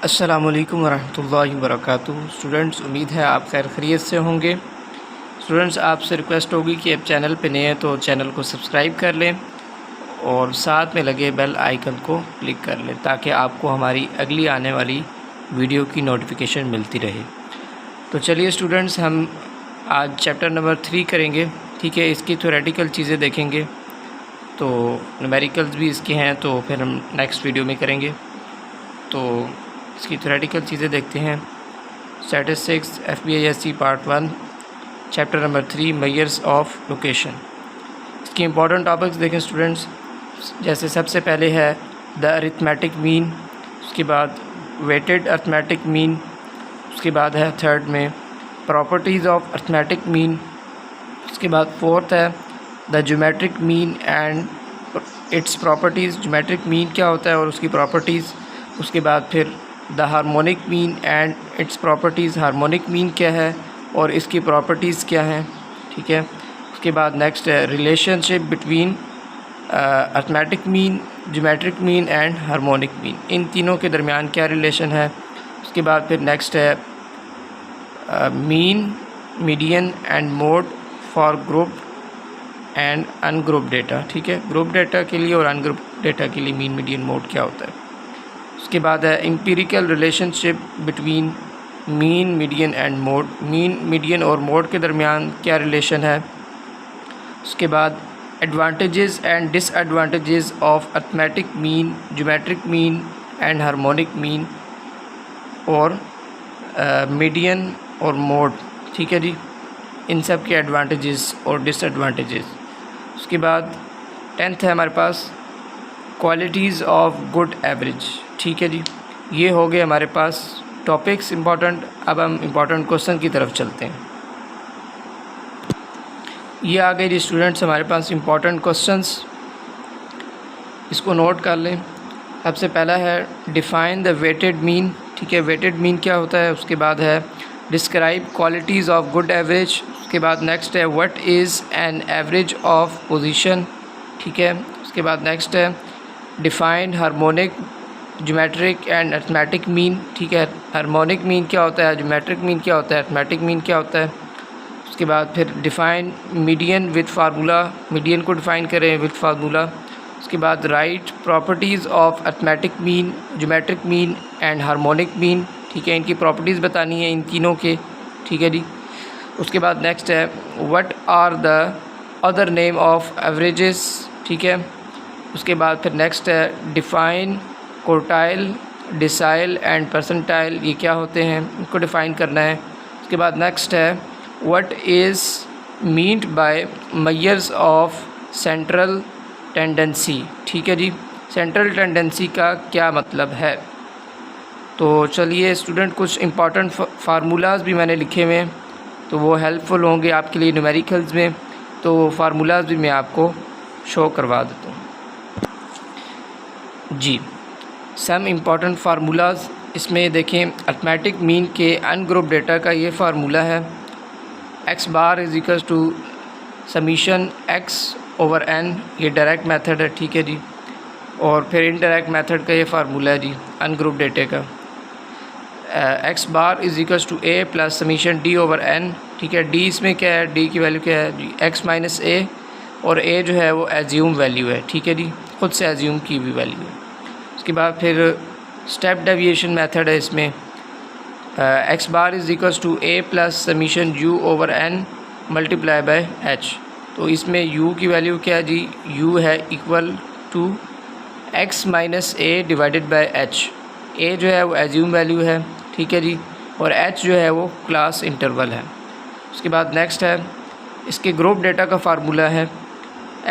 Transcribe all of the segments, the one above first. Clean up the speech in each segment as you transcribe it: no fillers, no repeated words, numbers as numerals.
अस्सलामुअलैकुम वरहमतुल्लाहि वबरकातुहू। स्टूडेंट्स, उम्मीद है आप खैर खैरियत से होंगे। स्टूडेंट्स, आपसे रिक्वेस्ट होगी कि आप चैनल पे नए हैं तो चैनल को सब्सक्राइब कर लें और साथ में लगे बेल आइकन को क्लिक कर लें ताकि आपको हमारी अगली आने वाली वीडियो की नोटिफिकेशन मिलती रहे। तो चलिए स्टूडेंट्स, हम आज चैप्टर नंबर 3 करेंगे। ठीक है, इसकी थ्योरेटिकल चीज़ें देखेंगे, तो न्यूमेरिकल्स भी इसके हैं, तो फिर हम नेक्स्ट वीडियो में करेंगे। तो इसकी थ्योरेटिकल चीज़ें देखते हैं। Statistics FBISC part 1 chapter number 3 measures of location. इसके इंपॉर्टेंट टॉपिक्स देखें स्टूडेंट्स, जैसे सबसे पहले है द अरिथमेटिक मीन, उसके बाद वेटेड अरिथमेटिक मीन, उसके बाद है थर्ड में प्रॉपर्टीज़ ऑफ अरिथमेटिक मीन, उसके बाद फोर्थ है the geometric mean and it's properties. Geometric mean क्या होता है और उसकी प्रॉपर्टीज़। उसके बाद फिर the harmonic mean and it's properties. Harmonic mean क्या है और इसकी प्रॉपर्टीज़ क्या हैं। ठीक है, उसके बाद नेक्स्ट है relationship between arithmetic mean, geometric mean and harmonic mean. इन तीनों के दरमियान क्या रिलेशन है। उसके बाद फिर नेक्स्ट है mean, median and mode for group and ungroup data. ठीक है, ग्रुप डेटा के लिए और अनग्रुप डेटा के लिए मीन, मीडियन, मोड क्या होता है। उसके बाद है empirical relationship between mean, median and mode. Mean, median और मोड के दरमियान क्या रिलेशन है। उसके बाद advantages and disadvantages of arithmetic mean, geometric mean and harmonic mean और मीडियन और मोड। ठीक है जी, इन सब के एडवांटेजेस और डिसएडवांटेजेस। उसके बाद 10th है हमारे पास क्वालिटीज़ ऑफ गुड एवरेज। ठीक है जी, ये हो गए हमारे पास टॉपिक्स इम्पॉर्टेंट। अब हम इम्पॉर्टेंट क्वेश्चन की तरफ चलते हैं। ये आ गए जी स्टूडेंट्स हमारे पास इम्पॉर्टेंट क्वेश्चंस, इसको नोट कर लें। सबसे पहला है डिफ़ाइन द वेटेड मीन। ठीक है, वेटेड मीन क्या होता है। उसके बाद है describe qualities of good average. उसके बाद नेक्स्ट है what is an average of position. ठीक है, उसके बाद नेक्स्ट है define harmonic, geometric and arithmetic mean. ठीक है, हार्मोनिक मीन क्या होता है, ज्योमेट्रिक मीन क्या होता है, अरिथमेटिक मीन क्या होता है। उसके बाद फिर define median with formula, median को डिफ़ाइन करें विद फार्मूला। उसके बाद right properties of arithmetic mean, geometric mean and harmonic mean. ठीक है, इनकी प्रॉपर्टीज़ बतानी है इन तीनों के। ठीक है जी, उसके बाद नेक्स्ट है what are the other name of averages. ठीक है, उसके बाद फिर नेक्स्ट है define quartile, decile and percentile, ये क्या होते हैं, इनको डिफ़ाइन करना है। उसके बाद नेक्स्ट है what is meant by measures of central tendency. ठीक है जी, सेंट्रल टेंडेंसी का क्या मतलब है। तो चलिए स्टूडेंट, कुछ इंपॉर्टेंट फार्मूलाज़ भी मैंने लिखे हुए हैं, तो वो हेल्पफुल होंगे आपके लिए न्यूमेरिकल्स में। तो फार्मूलाज़ भी मैं आपको शो करवा देता हूँ जी। सम इम्पॉर्टेंट फार्मूलाज़ इसमें देखें। अरिथमेटिक मीन के अनग्रुप डेटा का ये फार्मूला है x bar is equals to summation x over n। ये डायरेक्ट मेथड है। ठीक है जी, और फिर इनडायरेक्ट मेथड का ये फार्मूला है जी अनग्रुप डेटे का। x bar is equals to a plus summation d over n। ठीक है, d इसमें क्या है, d की वैल्यू क्या है जी x माइनस a, और a जो है वो एज्यूम वैल्यू है। ठीक है जी, ख़ुद से एज्यूम की हुई वैल्यू है। उसके बाद फिर स्टेप डेविएशन मेथड है इसमें। x bar is equals to a plus summation u over n multiply by h। तो इसमें u की वैल्यू क्या है जी, u है equal to x minus a divided by h। a जो है वो एज्यूम वैल्यू है। ठीक है जी, और h जो है वो क्लास इंटरवल है। उसके बाद नेक्स्ट है इसके ग्रुप डेटा का फार्मूला है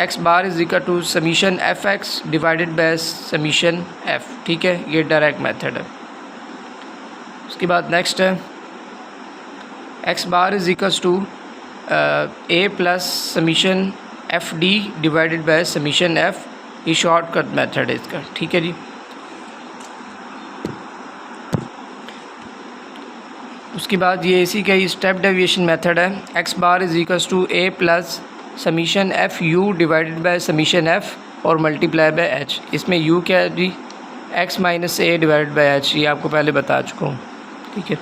x bar is equal to summation fx divided by summation f। ठीक है, ये डायरेक्ट मेथड है। उसके बाद नेक्स्ट है x bar is equal to a plus summation fd divided by summation f। ये शॉर्टकट मेथड है इसका। ठीक है जी, उसके बाद ये इसी का ही स्टेप डेविएशन मेथड है। x bar is equal to a plus summation f u divided by summation f और मल्टीप्लाई बाय एच। इसमें u क्या है जी, x minus a divided by h, ये आपको पहले बता चुका हूँ, ठीक है।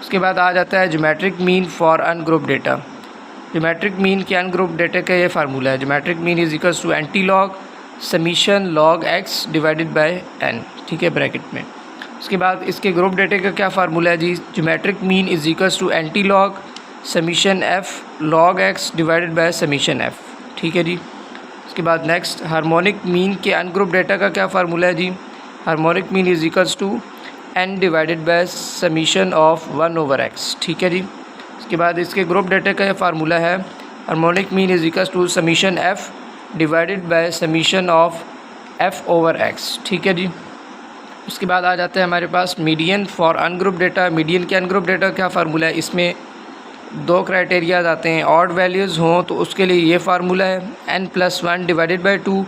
उसके बाद आ जाता है geometric mean for ungroup data. Geometric mean के अनग्रुप डेटा का ये फार्मूला है, geometric mean is equals to anti log summation log x divided by n, ठीक है, ब्रैकेट में। उसके बाद इसके ग्रुप डेटा का क्या फार्मूला है जी, geometric mean is equals to anti log summation f log x divided by summation f, ठीक है जी। उसके बाद नेक्स्ट हार्मोनिक मीन के अनग्रुप डेटा का क्या फार्मूला है जी, harmonic mean is equals to n divided by summation of 1/x, ठीक है जी। उसके बाद इसके ग्रुप डेटा का फार्मूला है harmonic mean is equals to summation f divided by summation of f/x, ठीक है जी। उसके बाद आ जाता है हमारे पास median for ungroup data. Median के अनग्रुप डेटा क्या फार्मूला है, इसमें 2 क्राइटेरियाज आते हैं, ऑड वैल्यूज़ हों तो उसके लिए ये फार्मूला है n+1 डिवाइडेड बाई 2,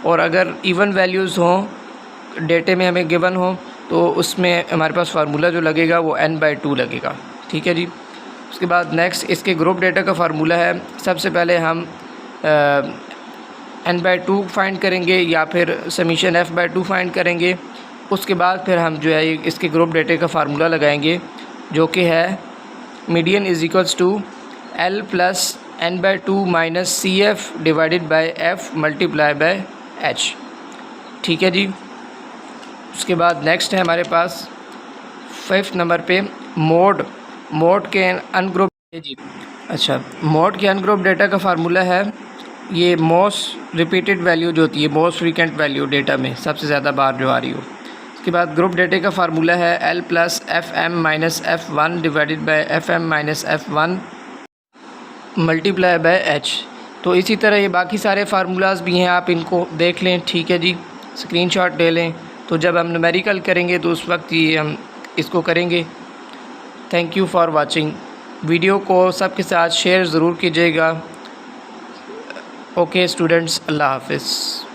और अगर इवन वैल्यूज़ हों डेटे में हमें गिवन हो तो उसमें हमारे पास फार्मूला जो लगेगा वो n/2 लगेगा, ठीक है जी। उसके बाद नेक्स्ट इसके ग्रुप डेटा का फार्मूला है, सबसे पहले हम n/2 फाइंड करेंगे या फिर समीशन f/2 फाइंड करेंगे। उसके बाद फिर हम जो है इसके ग्रुप डेटा का फार्मूला लगाएंगे जो कि है median is equals to l plus n/2 minus CF divided by f multiply by h, ठीक है जी। उसके बाद नेक्स्ट है हमारे पास 5th नंबर पे मोड के अनग्रुप जी। अच्छा, मोड के अनग्रुप डेटा का फार्मूला है ये मोस्ट रिपीटेड वैल्यू जो होती है, मोस्ट फ्रीक्वेंट वैल्यू डेटा में सबसे ज़्यादा बार जो आ रही हो। उसके बाद ग्रुप डेटा का फार्मूला है l plus FM minus F1 divided by FM minus F1 multiply by h। तो इसी तरह ये बाकी सारे फार्मूलाज भी हैं, आप इनको देख लें, ठीक है जी, स्क्रीनशॉट ले लें। तो जब हम न्यूमेरिकल करेंगे तो उस वक्त ये हम इसको करेंगे। Thank you for watching. Video को सबके साथ शेयर ज़रूर कीजिएगा। ओके स्टूडेंट्स, अल्लाह हाफ़िज़।